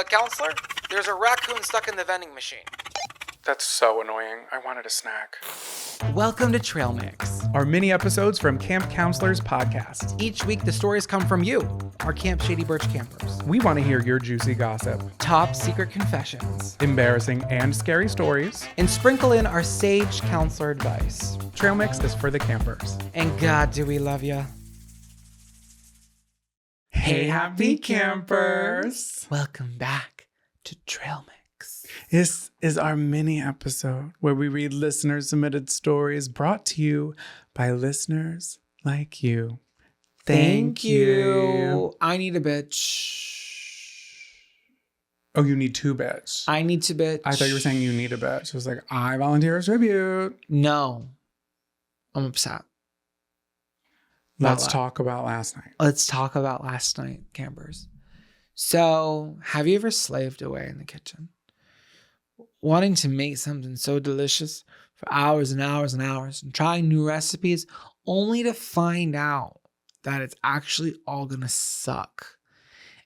Counselor, there's a raccoon stuck in the vending machine. That's so annoying. I wanted a snack. Welcome to Trail Mix. Our mini episodes from Camp Counselors Podcast. Each week, the stories come from you, our Camp Shady Birch campers. We want to hear your juicy gossip, Top secret confessions, embarrassing and scary stories. and sprinkle in our sage counselor advice. Trail Mix is for the campers. And God, do we love ya. Hey, happy campers. Welcome back to Trail Mix. This is our mini episode where we read listener-submitted stories brought to you by listeners like you. Thank you. I need a bitch. Oh, you need two bitch. I need to bitch. I thought you were saying you need a bitch. I was like, I volunteer as tribute. No. I'm upset. Let's talk about last night. Let's talk about last night, campers. So, have you ever slaved away in the kitchen? Wanting to make something so delicious for hours and hours and hours and trying new recipes only to find out that it's actually all gonna suck.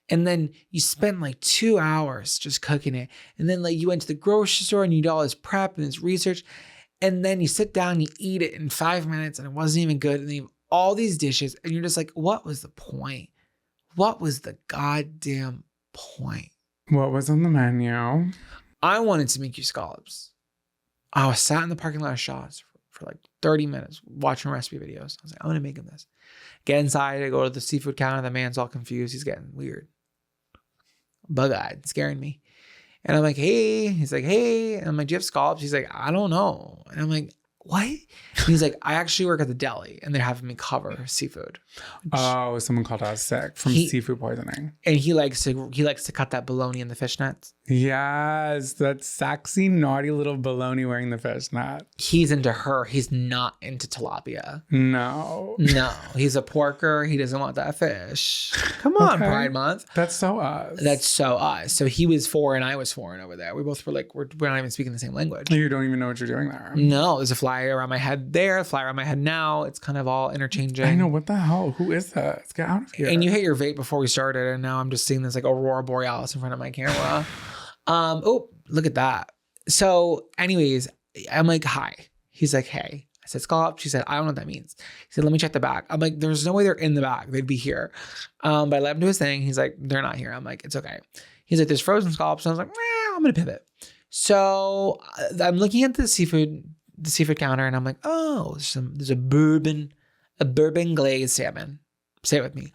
And then you spend like 2 hours just cooking it. And then like you went to the grocery store and you did all this prep and this research. And then you sit down, you eat it in 5 minutes and it wasn't even good. And then you have all these dishes and you're just like, what was the point? What was the goddamn point? What was on the menu? I wanted to make you scallops. I was sat in the parking lot of Shaw's for like 30 minutes watching recipe videos. I was like, I'm going to make him this. Get inside, I go to the seafood counter. The man's all confused. He's getting weird. Bug-eyed, scaring me. And I'm like, hey. He's like, hey. And I'm like, do you have scallops? He's like, I don't know. And I'm like, what? And he's like, I actually work at the deli and they're having me cover seafood. Oh, someone called out sick from seafood poisoning. And he likes to cut that bologna in the fishnets. Yes, that sexy, naughty little bologna wearing the fishnet. He's into her. He's not into tilapia. No, he's a porker. He doesn't want that fish. Come on, okay. Pride Month. That's so us. That's so us. So he was foreign, I was foreign over there. We both were like, we're not even speaking the same language. You don't even know what you're doing there. No, there's a fly around my head there, a fly around my head now. It's kind of all interchanging. I know, what the hell? Who is that? Let's get out of here. And you hit your vape before we started, and now I'm just seeing this like Aurora Borealis in front of my camera. Oh, look at that. So anyways, I'm like, hi. He's like, hey. I said, scallop. She said, I don't know what that means. He said, let me check the bag. I'm like, there's no way they're in the bag. They'd be here. But I let him do his thing. He's like, they're not here. I'm like, it's okay. He's like, there's frozen scallops. And I was like, I'm going to pivot. So I'm looking at the seafood counter and I'm like, oh, there's a bourbon glazed salmon. Say it with me.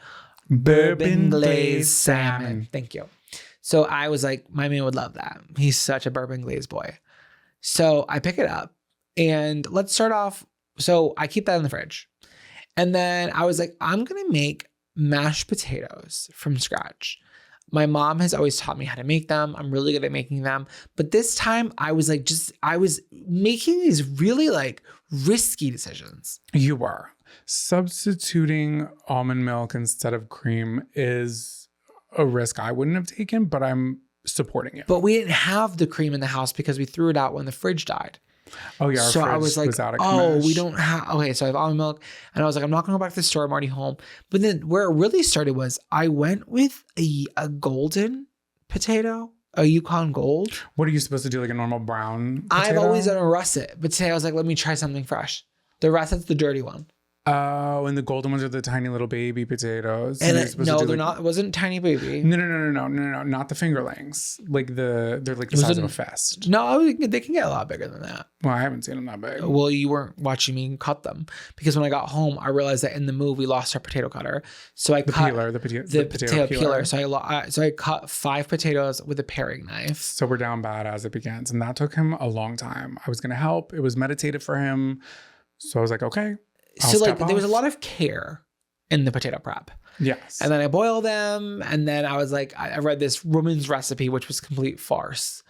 Bourbon glazed salmon. Thank you. So I was like, my man would love that. He's such a bourbon glazed boy. So I pick it up and let's start off. So I keep that in the fridge. And then I was like, I'm going to make mashed potatoes from scratch. My mom has always taught me how to make them. I'm really good at making them. But this time I was like, I was making these really like risky decisions. You were. Substituting almond milk instead of cream is a risk I wouldn't have taken, but I'm supporting it. But we didn't have the cream in the house because we threw it out when the fridge died. Oh yeah, our so fridge I was like, was out of oh, we don't have. Okay, so I have almond milk, and I was like, I'm not gonna go back to the store. I'm already home. But then where it really started was I went with a golden potato, a Yukon Gold. What are you supposed to do? Like a normal brown potato? I've always done a russet, but today I was like, let me try something fresh. The russet's the dirty one. Oh, and the golden ones are the tiny little baby potatoes. And they're not. It wasn't tiny baby. No, not the fingerlings. Like they're like the size of a fist. No, they can get a lot bigger than that. Well, I haven't seen them that big. Well, you weren't watching me cut them because when I got home, I realized that in the move we lost our potato cutter. So I cut the potato peeler. So I cut 5 potatoes with a paring knife. So we're down bad as it begins, and that took him a long time. I was gonna help. It was meditative for him, so I was like, okay. So like there was a lot of care in the potato prep. Yes. And then I boiled them. And then I was like, I read this woman's recipe, which was complete farce.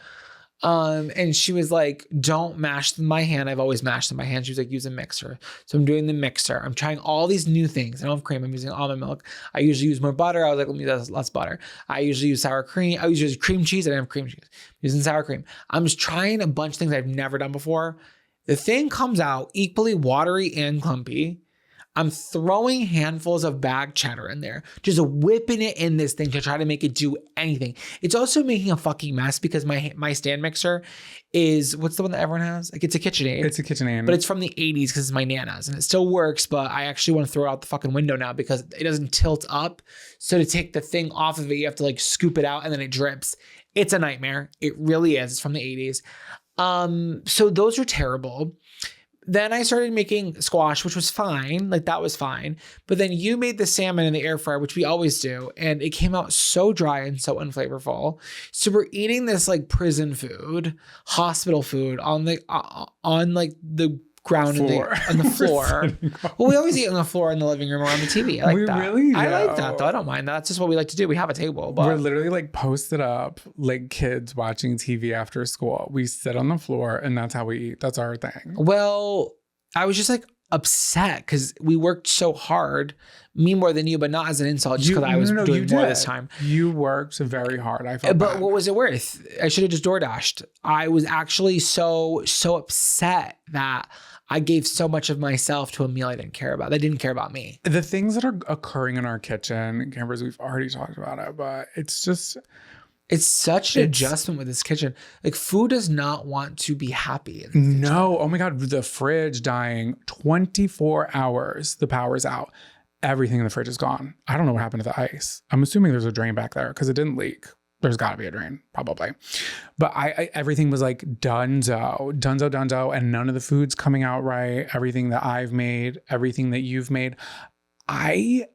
And she was like, don't mash them by hand. I've always mashed them by hand. She was like, use a mixer. So I'm doing the mixer. I'm trying all these new things. I don't have cream. I'm using almond milk. I usually use more butter. I was like, let me use less butter. I usually use sour cream. I usually use cream cheese. I didn't have cream cheese. I'm using sour cream. I'm just trying a bunch of things I've never done before. The thing comes out equally watery and clumpy. I'm throwing handfuls of bag cheddar in there, just whipping it in this thing to try to make it do anything. It's also making a fucking mess because my stand mixer is, what's the one that everyone has? Like, it's a KitchenAid. It's a KitchenAid. But it's from the 80s because it's my Nana's and it still works, but I actually want to throw it out the fucking window now because it doesn't tilt up. So to take the thing off of it, you have to like scoop it out and then it drips. It's a nightmare. It really is. It's from the 80s. So those are terrible. Then I started making squash, which was fine. Like, that was fine. But then you made the salmon in the air fryer, which we always do. And it came out so dry and so unflavorful. So we're eating this like prison food, hospital food on the ground on the floor. Well, we always eat on the floor in the living room or on the TV. I like that. Really do. I like that though. I don't mind that. That's just what we like to do. We have a table. But we're literally like posted up like kids watching TV after school. We sit on the floor and that's how we eat. That's our thing. Well, I was just like upset because we worked so hard. Me more than you, but not as an insult, just because I was doing more this time. You worked very hard. I felt But bad. what was it worth? I should have just DoorDashed. I was actually so upset that I gave so much of myself to a meal I didn't care about. That didn't care about me. The things that are occurring in our kitchen, campers, we've already talked about it, but it's just... It's such an adjustment with this kitchen. Like, food does not want to be happy. No. Oh my God. The fridge dying 24 hours. The power's out. Everything in the fridge is gone. I don't know what happened to the ice. I'm assuming there's a drain back there because it didn't leak. There's got to be a drain, probably. But I everything was like dunzo, and none of the food's coming out right. Everything that I've made, everything that you've made. I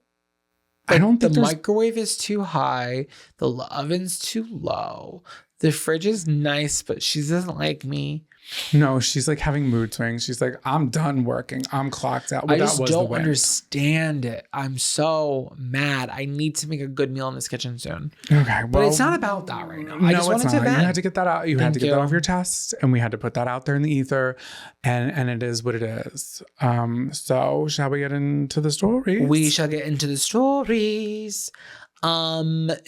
don't think the microwave is too high. The oven's too low. The fridge is nice, but she doesn't like me. No, she's like having mood swings. She's like, I'm done working. I'm clocked out. Well, I just don't understand it. I'm so mad. I need to make a good meal in this kitchen soon. Okay, well, but it's not about that right now. No, I just wanted to vent. You had to get that out. You had to get that off your chest, and we had to put that out there in the ether. And it is what it is. So shall we get into the stories? We shall get into the stories.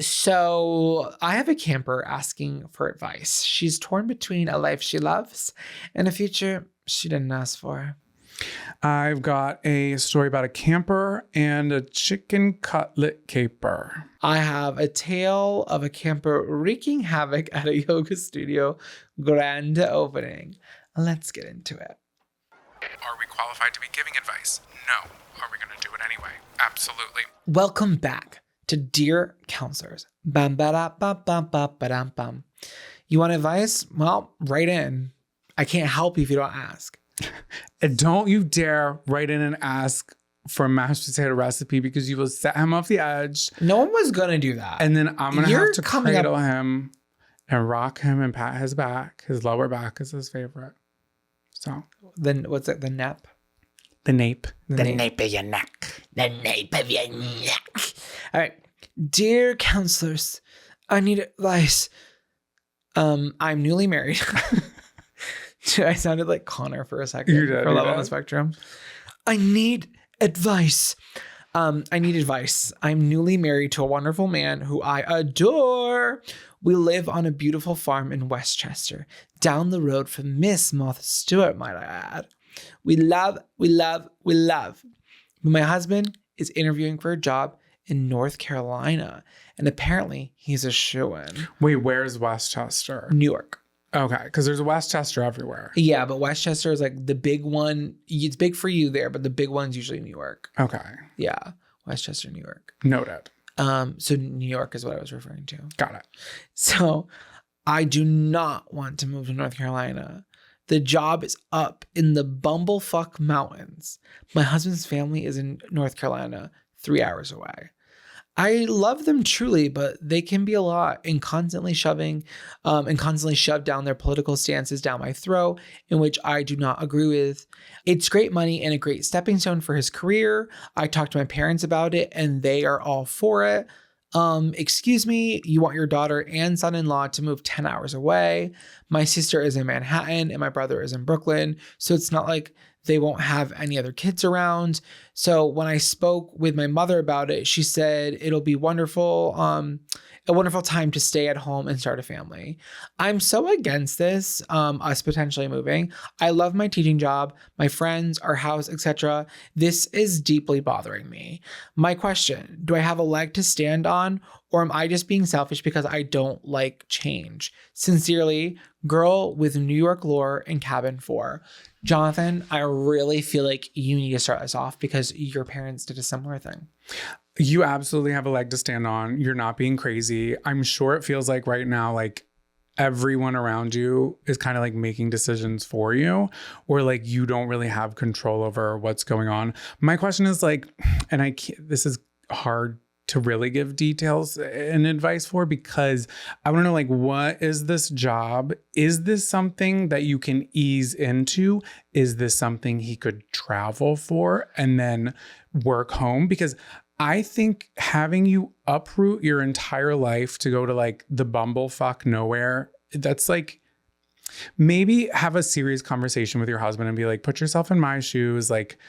So I have a camper asking for advice. She's torn between a life she loves and a future she didn't ask for. I've got a story about a camper and a chicken cutlet caper. I have a tale of a camper wreaking havoc at a yoga studio grand opening. Let's get into it. Are we qualified to be giving advice? No. Are we going to do it anyway? Absolutely. Welcome back to Dear Counselors. Bam, ba-da, ba, bam, ba, ba-dam, bam. You want advice? Well, write in. I can't help you if you don't ask. And don't you dare write in and ask for a mashed potato recipe because you will set him off the edge. No one was going to do that. And then I'm going to have to cradle him and rock him and pat his back. His lower back is his favorite. So. Then what's it? The nap? The nape. The nape of your neck. The nape of your neck. All right. Dear counselors, I need advice. I'm newly married. I sounded like Connor for a second. You did. For Love on the Spectrum. I need advice. I'm newly married to a wonderful man who I adore. We live on a beautiful farm in Westchester, down the road from Miss Martha Stewart, might I add. We love. But my husband is interviewing for a job in North Carolina, and apparently he's a shoo-in. Wait, where's Westchester? New York. Okay, because there's a Westchester everywhere. Yeah, but Westchester is like the big one. It's big for you there, but the big one's usually New York. Okay. Yeah, Westchester, New York. Noted. So New York is what I was referring to. Got it. So I do not want to move to North Carolina. The job is up in the bumblefuck mountains. My husband's family is in North Carolina, 3 hours away. I love them truly, but they can be a lot and constantly shove down their political stances down my throat, in which I do not agree with. It's great money and a great stepping stone for his career. I talked to my parents about it and they are all for it. Excuse me, you want your daughter and son-in-law to move 10 hours away. My sister is in Manhattan and my brother is in Brooklyn. So it's not like they won't have any other kids around. So when I spoke with my mother about it, she said, it'll be wonderful. a wonderful time to stay at home and start a family. I'm so against this, us potentially moving. I love my teaching job, my friends, our house, etc. This is deeply bothering me. My question, do I have a leg to stand on, or am I just being selfish because I don't like change? Sincerely, girl with New York lore and cabin 4. Jonathan, I really feel like you need to start this off because your parents did a similar thing. You absolutely have a leg to stand on. You're not being crazy. I'm sure it feels like right now, like everyone around you is kind of like making decisions for you, or like you don't really have control over what's going on. My question is like, and I can't, this is hard to really give details and advice for, because I want to know, like, what is this job? Is this something that you can ease into? Is this something he could travel for and then work home? Because I think having you uproot your entire life to go to like the bumblefuck nowhere, that's like, maybe have a serious conversation with your husband and be like, put yourself in my shoes. Like,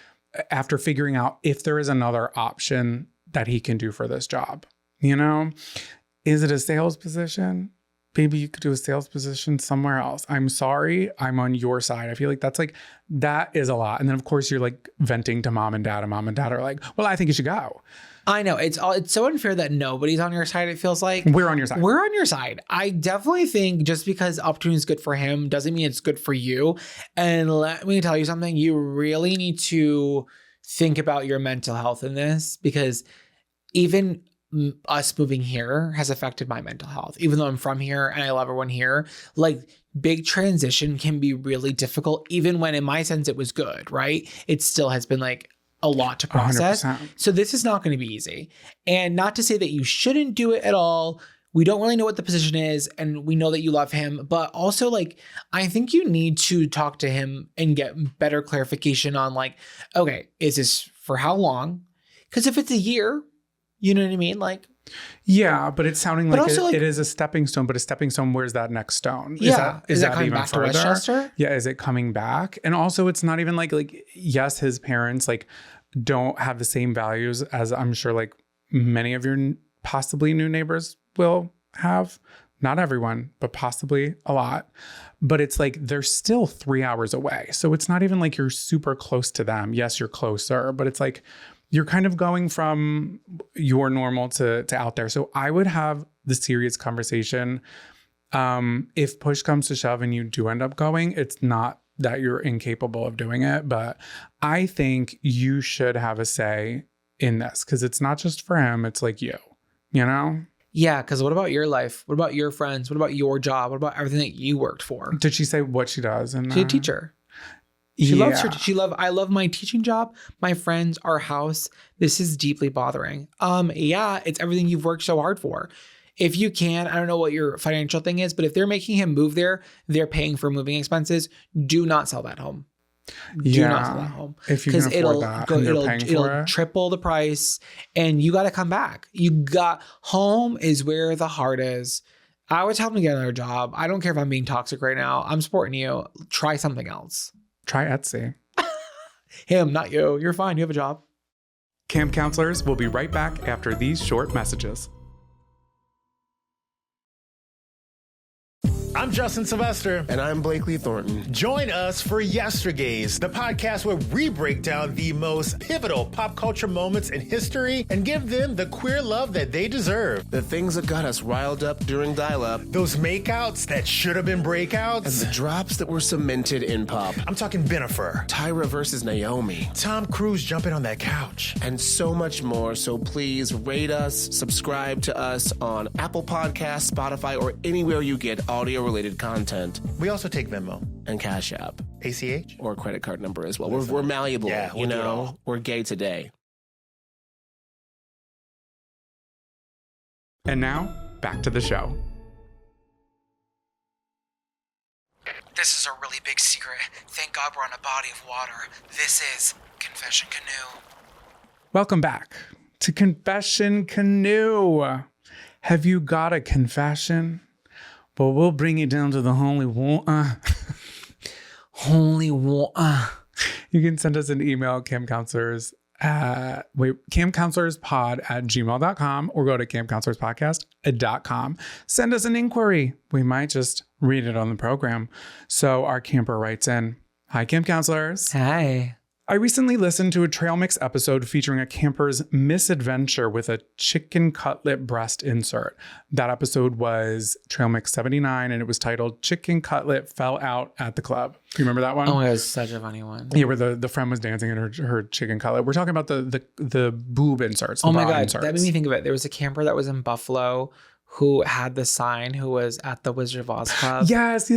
after figuring out if there is another option that he can do for this job, you know, is it a sales position? Maybe you could do a sales position somewhere else. I'm sorry, I'm on your side. I feel like that's like, that is a lot. And then of course you're like venting to mom and dad, and mom and dad are like, well, I think you should go. I know it's so unfair that nobody's on your side. It feels like we're on your side. We're on your side. I definitely think just because opportunity is good for him doesn't mean it's good for you. And let me tell you something, you really need to think about your mental health in this, because even us moving here has affected my mental health. Even though I'm from here and I love everyone here, like big transition can be really difficult, even when in my sense it was good, right? It still has been like a lot to process. 100%. So this is not going to be easy. And not to say that you shouldn't do it at all. We don't really know what the position is, and we know that you love him, but also like, I think you need to talk to him and get better clarification on like, okay, is this for how long? Because if it's a year, you know what I mean? Like, yeah, but it's sounding like, also, like, it is a stepping stone, but a stepping stone, where's that next stone? Yeah. Is that coming even back further? to Westchester? Yeah. Is it coming back? And also it's not even like, yes, his parents like don't have the same values as I'm sure like many of your possibly new neighbors will have. Not everyone, but possibly a lot. But it's like, they're still 3 hours away. So it's not even like you're super close to them. Yes, you're closer, but it's like, you're kind of going from your normal to out there. So I would have the serious conversation. If push comes to shove and you do end up going, it's not that you're incapable of doing it, but I think you should have a say in this, because it's not just for him. It's like you know? Yeah, because what about your life? What about your friends? What about your job? What about everything that you worked for? Did she say what she does? And she's a teacher. She loves her. I love my teaching job, my friends, our house. This is deeply bothering. Yeah, it's everything you've worked so hard for. If you can, I don't know what your financial thing is, but if they're making him move there, they're paying for moving expenses. Do not sell that home. Do not sell that home. If you can afford that, it'll triple the price, and you got to come back. Home is where the heart is. I would tell him to get another job. I don't care if I'm being toxic right now. I'm supporting you. Try something else. Try Etsy. Him, not you. You're fine. You have a job. Camp counselors will be right back after these short messages. I'm Justin Sylvester. And I'm Blakely Thornton. Join us for Yestergays, the podcast where we break down the most pivotal pop culture moments in history and give them the queer love that they deserve. The things that got us riled up during dial-up. Those makeouts that should have been breakouts. And the drops that were cemented in pop. I'm talking Bennifer. Tyra versus Naomi. Tom Cruise jumping on that couch. And so much more. So please rate us, subscribe to us on Apple Podcasts, Spotify, or anywhere you get audio-related content. We also take Venmo. And Cash App. ACH? Or credit card number as well. We're malleable. Yeah, we'll do it all. We're gay today. And now, back to the show. This is a really big secret. Thank God we're on a body of water. This is Confession Canoe. Welcome back to Confession Canoe. Have you got a confession? But we'll bring you down to the holy water. Holy water. You can send us an email, campcounselors campcounselorspod@gmail.com or go to campcounselorspodcast.com. Send us an inquiry. We might just read it on the program. So our camper writes in, "Hi, camp counselors. Hi. I recently listened to a trail mix episode featuring a camper's misadventure with a chicken cutlet breast insert. That episode was Trail Mix 79, and it was titled Chicken Cutlet Fell Out at the Club. Do you remember that one? Oh, it was such a funny one. Yeah, where the friend was dancing in her chicken cutlet. We're talking about the boob inserts. Oh my God. Inserts. That made me think of it. There was a camper that was in Buffalo who had the sign who was at the Wizard of Oz Club. Yes.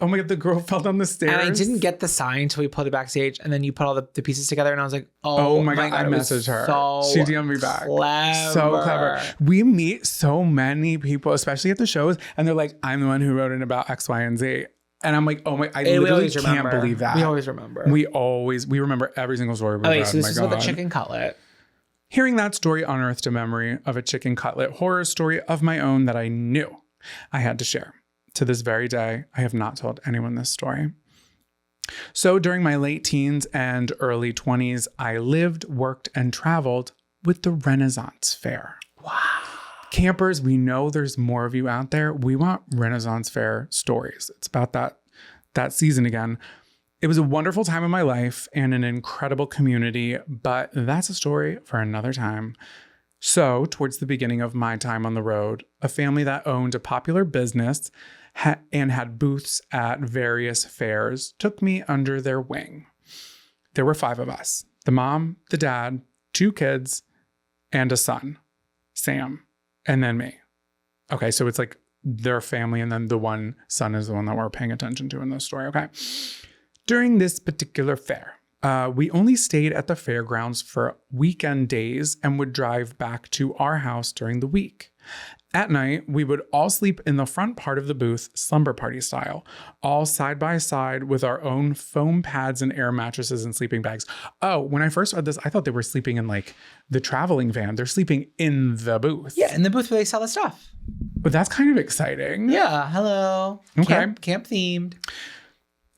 Oh my God, the girl fell down the stairs. And I didn't get the sign until we pulled it backstage, and then you put all the pieces together, and I was like, oh my God, I messaged her. She DM'd me back. Clever. So clever. We meet so many people, especially at the shows, and they're like, I'm the one who wrote in about X, Y, and Z. And I'm like, oh my, I literally can't believe that. We always remember. We remember every single story. Okay, so this is about the chicken cutlet. Hearing that story unearthed a memory of a chicken cutlet horror story of my own that I knew I had to share. To this very day, I have not told anyone this story. So during my late teens and early 20s, I lived, worked, and traveled with the Renaissance Fair. Wow. Campers, we know there's more of you out there. We want Renaissance Fair stories. It's about that season again. It was a wonderful time in my life and an incredible community, but that's a story for another time. So, towards the beginning of my time on the road, a family that owned a popular business and had booths at various fairs took me under their wing. There were 5 of us: the mom, the dad, 2 kids, and a son, Sam, and then me. Okay, so it's like their family, and then the one son is the one that we're paying attention to in this story, okay? During this particular fair, we only stayed at the fairgrounds for weekend days and would drive back to our house during the week. At night, we would all sleep in the front part of the booth, slumber party style, all side by side with our own foam pads and air mattresses and sleeping bags. Oh, when I first read this, I thought they were sleeping in like the traveling van. They're sleeping in the booth. Yeah, in the booth where they sell the stuff. But that's kind of exciting. Yeah, hello. Okay. Camp themed.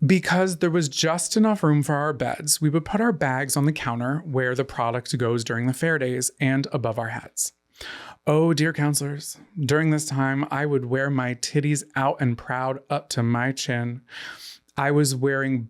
Because there was just enough room for our beds, we would put our bags on the counter where the product goes during the fair days and above our heads. Oh, dear counselors, during this time, I would wear my titties out and proud up to my chin. I was wearing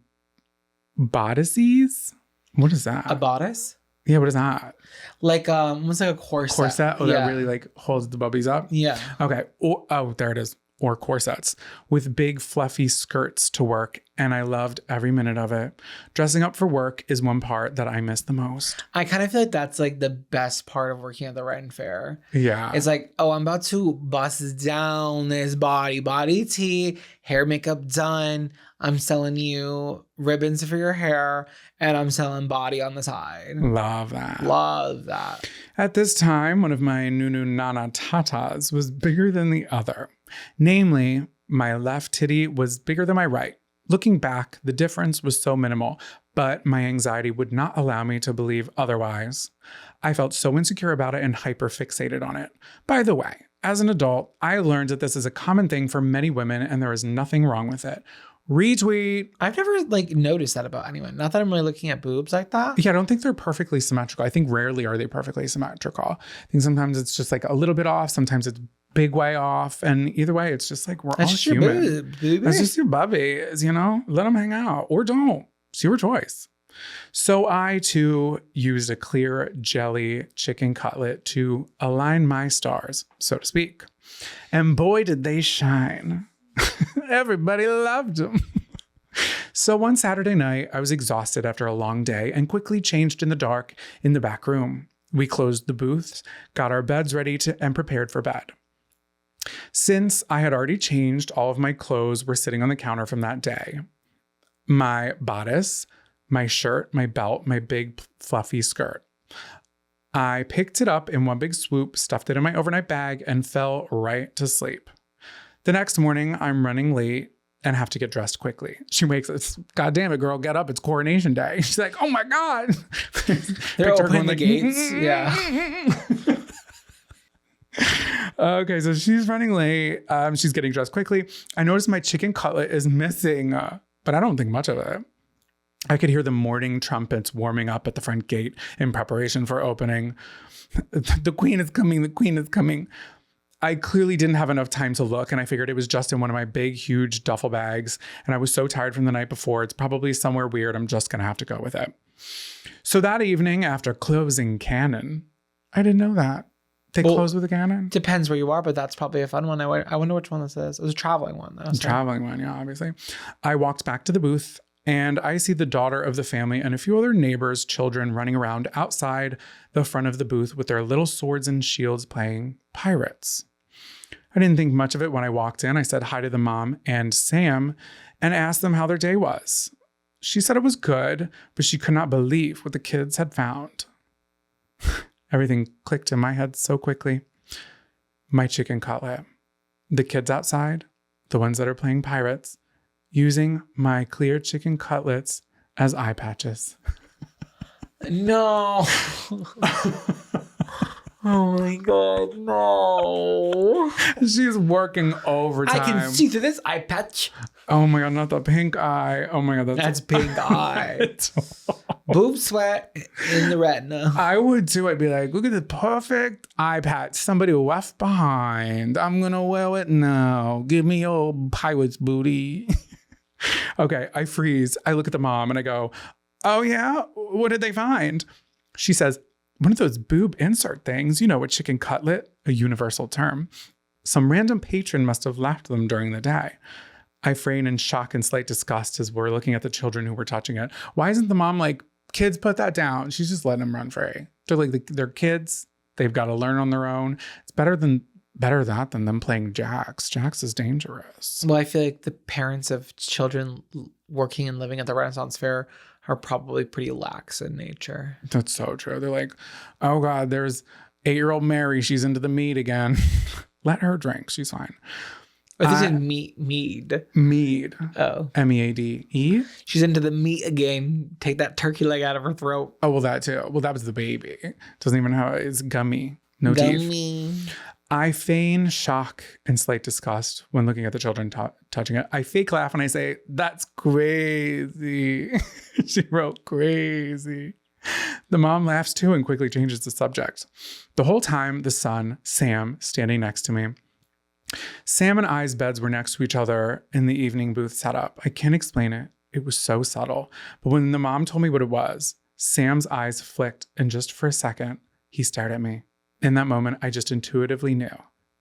bodices. What is that? A bodice? Yeah, what is that? Like almost like a corset. Corset? Oh, yeah. That really like holds the bubbies up? Yeah. Okay. Oh, there it is. Or corsets with big fluffy skirts to work, and I loved every minute of it. Dressing up for work is one part that I miss the most. I kind of feel like that's like the best part of working at the Ren Fair. Yeah. It's like, oh, I'm about to bust down this body tee, hair, makeup done. I'm selling you ribbons for your hair, and I'm selling body on the side. Love that. Love that. At this time, one of my nunu nana tatas was bigger than the other. Namely, my left titty was bigger than my right. Looking back, the difference was so minimal, but my anxiety would not allow me to believe otherwise. I felt so insecure about it and hyper-fixated on it. By the way, as an adult, I learned that this is a common thing for many women and there is nothing wrong with it. Retweet. I've never like noticed that about anyone. Not that I'm really looking at boobs like that. Yeah, I don't think they're perfectly symmetrical. I think rarely are they perfectly symmetrical. I think sometimes it's just like a little bit off. Sometimes it's big way off. And either way, it's just like we're all human. Your boob, baby. That's just your bubbies, you know? Let them hang out or don't. It's your choice. So I too used a clear jelly chicken cutlet to align my stars, so to speak. And boy, did they shine. Everybody loved them. So one Saturday night, I was exhausted after a long day and quickly changed in the dark in the back room. We closed the booths, got our beds ready and prepared for bed. Since I had already changed, all of my clothes were sitting on the counter from that day. My bodice, my shirt, my belt, my big fluffy skirt. I picked it up in one big swoop, stuffed it in my overnight bag, and fell right to sleep. The next morning, I'm running late and have to get dressed quickly. She wakes up, God damn it, girl, get up. It's coronation day. She's like, oh my God. They're opening the gates. Yeah. Okay, so she's running late. She's getting dressed quickly. I noticed my chicken cutlet is missing, but I don't think much of it. I could hear the morning trumpets warming up at the front gate in preparation for opening. The queen is coming. The queen is coming. I clearly didn't have enough time to look, and I figured it was just in one of my big, huge duffel bags. And I was so tired from the night before. It's probably somewhere weird. I'm just going to have to go with it. So that evening, after closing canon, I didn't know that. They close with a canon? Depends where you are, but that's probably a fun one. I wonder which one this is. It was a traveling one, though. A traveling one, yeah, obviously. I walked back to the booth, and I see the daughter of the family and a few other neighbors' children running around outside the front of the booth with their little swords and shields playing pirates. I didn't think much of it when I walked in. I said hi to the mom and Sam and asked them how their day was. She said it was good, but she could not believe what the kids had found. Everything clicked in my head so quickly. My chicken cutlet. The kids outside, the ones that are playing pirates, using my clear chicken cutlets as eye patches. No. Oh my God, no. She's working overtime. I can see through this eye patch. Oh my God, not the pink eye. Oh my God, that's pink eye. Boob sweat in the retina. I would too. I'd be like, look at the perfect eye patch somebody left behind. I'm going to wear it now. Give me your pirate's booty. Okay, I freeze. I look at the mom and I go, oh yeah? What did they find? She says, one of those boob insert things, you know, a chicken cutlet, a universal term. Some random patron must have left them during the day. I feign in shock and slight disgust as we're looking at the children who were touching it. Why isn't the mom like, kids, put that down? She's just letting them run free. They're like, they're kids. They've got to learn on their own. It's better that than them playing jacks. Jacks is dangerous. Well, I feel like the parents of children working and living at the Renaissance Fair are probably pretty lax in nature. That's so true. They're like, oh God, there's 8-year-old Mary. She's into the mead again. Let her drink. She's fine. But this is mead. Mead. Oh. MEADE? She's into the meat again. Take that turkey leg out of her throat. Oh, well, that too. Well, that was the baby. Doesn't even have it's gummy. No teeth. I feign shock and slight disgust when looking at the children touching it. I fake laugh and I say, that's crazy. She wrote crazy. The mom laughs too and quickly changes the subject. The whole time, the son, Sam, standing next to me. Sam and I's beds were next to each other in the evening booth setup. I can't explain it. It was so subtle. But when the mom told me what it was, Sam's eyes flicked, and just for a second, he stared at me. In that moment, I just intuitively knew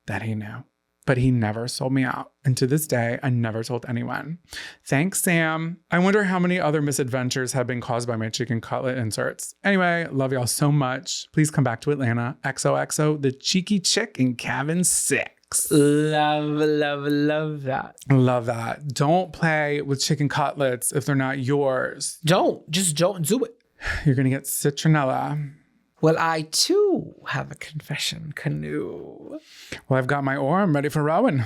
that he knew. But he never sold me out. And to this day, I never told anyone. Thanks, Sam. I wonder how many other misadventures have been caused by my chicken cutlet inserts. Anyway, love y'all so much. Please come back to Atlanta. XOXO, the cheeky chick in cabin 6. Love that. Love that. Don't play with chicken cutlets if they're not yours. Just don't do it. You're going to get citronella. Well, I too have a confession, Canoe. Well, I've got my oar. I'm ready for rowing.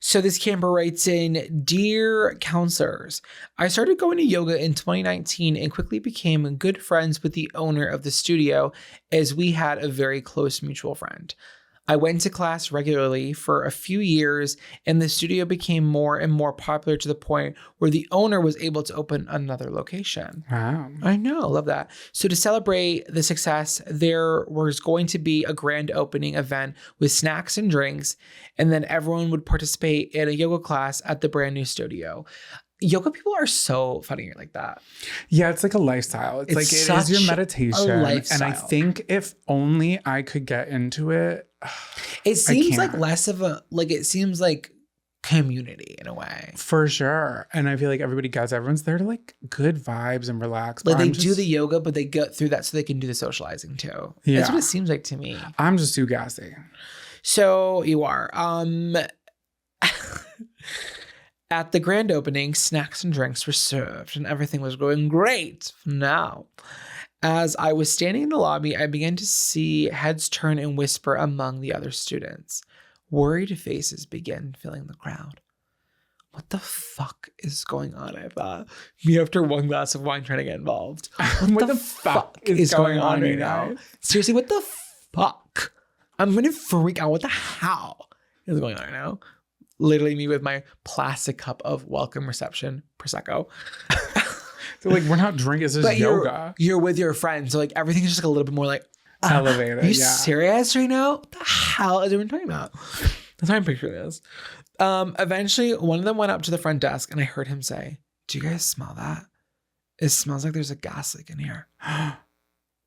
So this camper writes in, Dear counselors, I started going to yoga in 2019 and quickly became good friends with the owner of the studio as we had a very close mutual friend. I went to class regularly for a few years, and the studio became more and more popular to the point where the owner was able to open another location. Wow. I know, love that. So to celebrate the success, there was going to be a grand opening event with snacks and drinks, and then everyone would participate in a yoga class at the brand new studio. Yoga people are so funny like that. Yeah, it's like a lifestyle. It's like it is your meditation. And I think if only I could get into it. It seems like less of a, like it seems like community in a way. For sure. And I feel like everyone's there to like good vibes and relax. Like they do the yoga, but they get through that so they can do the socializing too. Yeah. That's what it seems like to me. I'm just too gassy. So you are. At the grand opening, snacks and drinks were served and everything was going great now. As I was standing in the lobby, I began to see heads turn and whisper among the other students. Worried faces began filling the crowd. What the fuck is going on? I thought. Me after one glass of wine trying to get involved. What the fuck is going on right now? Seriously, what the fuck? I'm going to freak out. What the hell is going on right now? Literally me with my plastic cup of welcome reception Prosecco. So like, we're not drinking. It's just But yoga. you're with your friends. So like everything is just like a little bit more like Elevated. Are you yeah. serious right now? What the hell is everyone talking about? That's how I'm picturing this. Eventually, one of them went up to the front desk and I heard him say, "Do you guys smell that? It smells like there's a gas leak in here."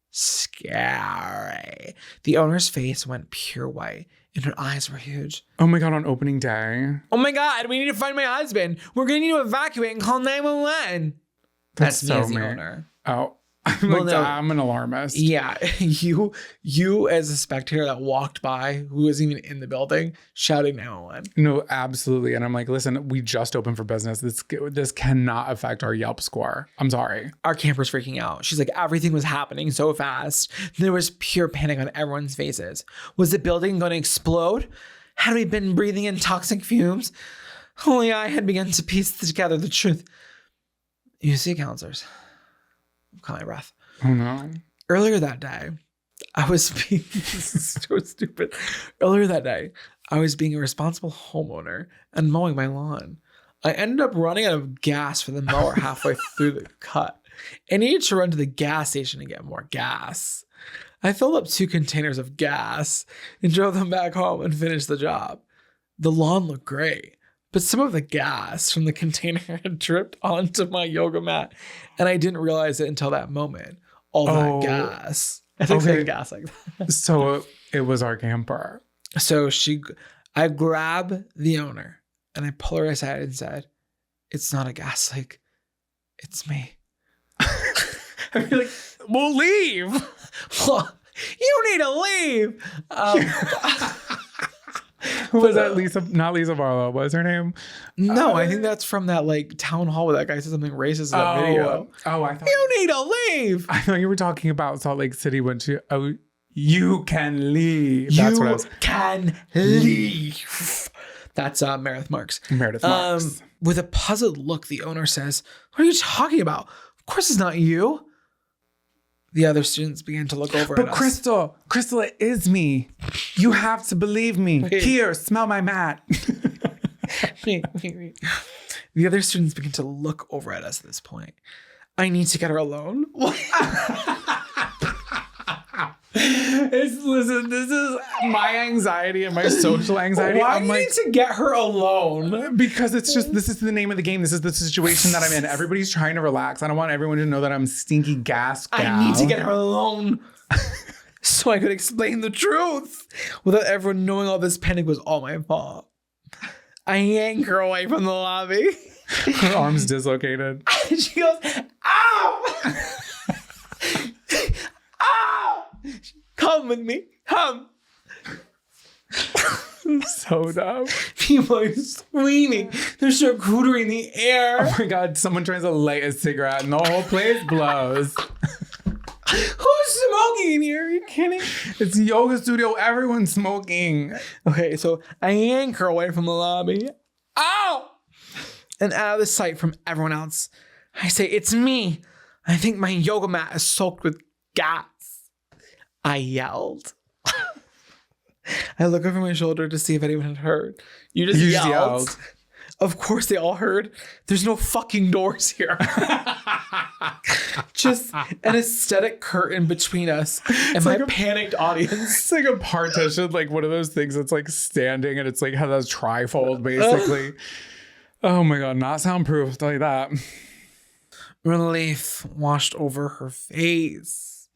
Scary. The owner's face went pure white and her eyes were huge. Oh my God, on opening day. "Oh my God, we need to find my husband. We're going to need to evacuate and call 911. That's so me as the me. owner. Oh, I'm Well, like, no. I'm an alarmist. Yeah, you as a spectator that walked by, who wasn't even in the building, shouting 911. No, absolutely. And I'm like, listen, we just opened for business. This cannot affect our Yelp score. I'm sorry. Our camper's freaking out. She's like, everything was happening so fast. There was pure panic on everyone's faces. Was the building going to explode? Had we been breathing in toxic fumes? Only I had begun to piece together the truth. You see, counselors. Caught my breath. Oh no. Earlier that day, I was being this is so stupid. Earlier that day, I was being a responsible homeowner and mowing my lawn. I ended up running out of gas for the mower halfway through the cut. I needed to run to the gas station to get more gas. I filled up 2 containers of gas and drove them back home and finished the job. The lawn looked great, but some of the gas from the container had dripped onto my yoga mat, and I didn't realize it until that moment. All that gas. I took okay. gas like that. So it was our camper. So I grab the owner and I pull her aside and said, "It's not a gas leak. It's me." I'd be like, we'll leave. Well, you need to leave. Who was that? Lisa, not Lisa Barlow. What was her name? No, I think that's from that like town hall where that guy said something racist in that video. Oh, I thought You need to leave. I thought you were talking about Salt Lake City went to. Oh, you can leave. That's what I was. Can leave. That's Meredith Marks. Meredith Marks. With a puzzled look, the owner says, "What are you talking about? Of course it's not you." The other students began to look over at us. Crystal, it is me. You have to believe me. Wait. Here, smell my mat. Wait. The other students begin to look over at us at this point. I need to get her alone. Listen, this is my anxiety and my social anxiety. Why I'm do you like, need to get her alone? because it's just, this is the name of the game. This is the situation that I'm in. Everybody's trying to relax. I don't want everyone to know that I'm stinky gas gal. I need to get her alone so I could explain the truth without everyone knowing all this panic was all my fault. I yank her away from the lobby. Her arm's dislocated. And she goes, "Ow! Ow! Come with me. Come." So dumb. People are screaming. There's charcuterie in the air. Oh my God, someone tries to light a cigarette and the whole place blows. Who's smoking in here? Are you kidding? It's a yoga studio. Everyone's smoking. Okay, so I yank her away from the lobby. Ow! And out of the sight from everyone else, I say, "It's me. I think my yoga mat is soaked with gas." I yelled. I look over my shoulder to see if anyone had heard. You just yelled. Of course they all heard. There's no fucking doors here. Just an aesthetic curtain between us and my panicked audience. It's like a partition, like one of those things that's like standing and it's like has a trifold basically. Oh my God, not soundproof, I'll tell you that. Relief washed over her face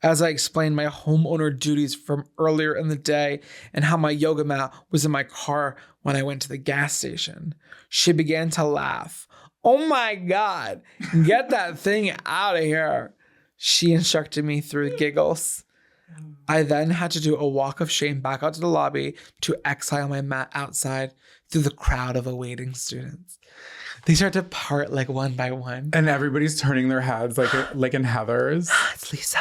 as I explained my homeowner duties from earlier in the day and how my yoga mat was in my car when I went to the gas station. She began to laugh. "Oh my God, get that thing out of here," she instructed me through giggles. I then had to do a walk of shame back out to the lobby to exile my mat outside through the crowd of awaiting students. They start to part like one by one. And everybody's turning their heads like in Heather's. It's Lisa.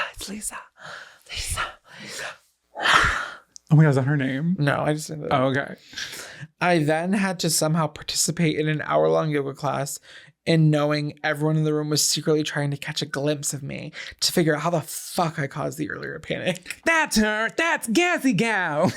Oh my God, is that her name? No, I just didn't. Oh, okay. I then had to somehow participate in an hour-long yoga class and knowing everyone in the room was secretly trying to catch a glimpse of me to figure out how the fuck I caused the earlier panic. That's her. That's Gassy Gal.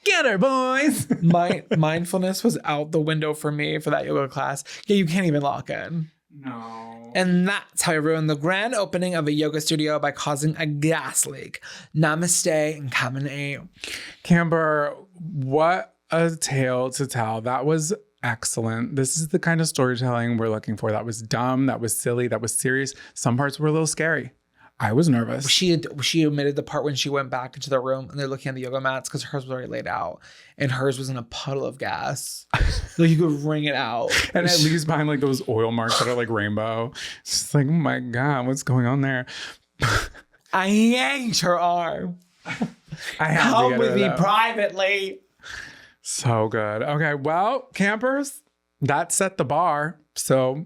Get her, boys. My mindfulness was out the window for me for that yoga class. Yeah, you can't even lock in. No. And that's how I ruined the grand opening of a yoga studio by causing a gas leak. Namaste and Canoe. Camber, what a tale to tell. That was excellent. This is the kind of storytelling we're looking for. That was dumb. That was silly. That was serious. Some parts were a little scary. I was nervous. She omitted the part when she went back into the room and they're looking at the yoga mats because hers was already laid out and hers was in a puddle of gas. Like you could wring it out. And at least behind like those oil marks that are like rainbow. It's just like, oh my God, what's going on there? I yanked her arm. I have Come to get with her, me though. privately. So good. Okay, well, campers, that set the bar. So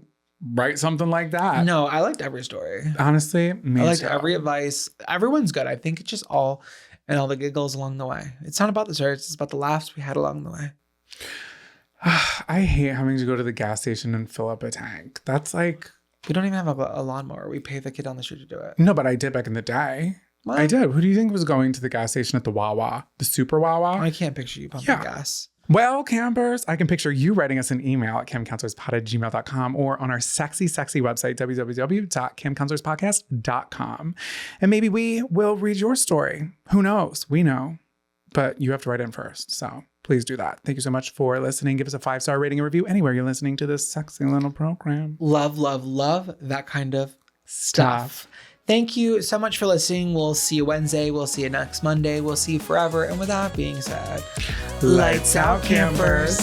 write something like that. No, I liked every story. Honestly, me I liked too. every advice. Everyone's good. I think it's just all and all the giggles along the way. It's not about the stories. It's about the laughs we had along the way. I hate having to go to the gas station and fill up a tank. That's like... We don't even have a lawnmower. We pay the kid on the street to do it. No, but I did back in the day. What? I did. Who do you think was going to the gas station at the Wawa? The Super Wawa? I can't picture you pumping gas. Well, campers, I can picture you writing us an email at camcounselorspod@gmail.com or on our sexy website, www.camcounselorspodcast.com. And maybe we will read your story. Who knows? We know. But you have to write in first. So please do that. Thank you so much for listening. Give us a 5-star rating and review anywhere you're listening to this sexy little program. Love, love, love that kind of stuff. Thank you so much for listening. We'll see you Wednesday. We'll see you next Monday. We'll see you forever. And with that being said, lights out, campers.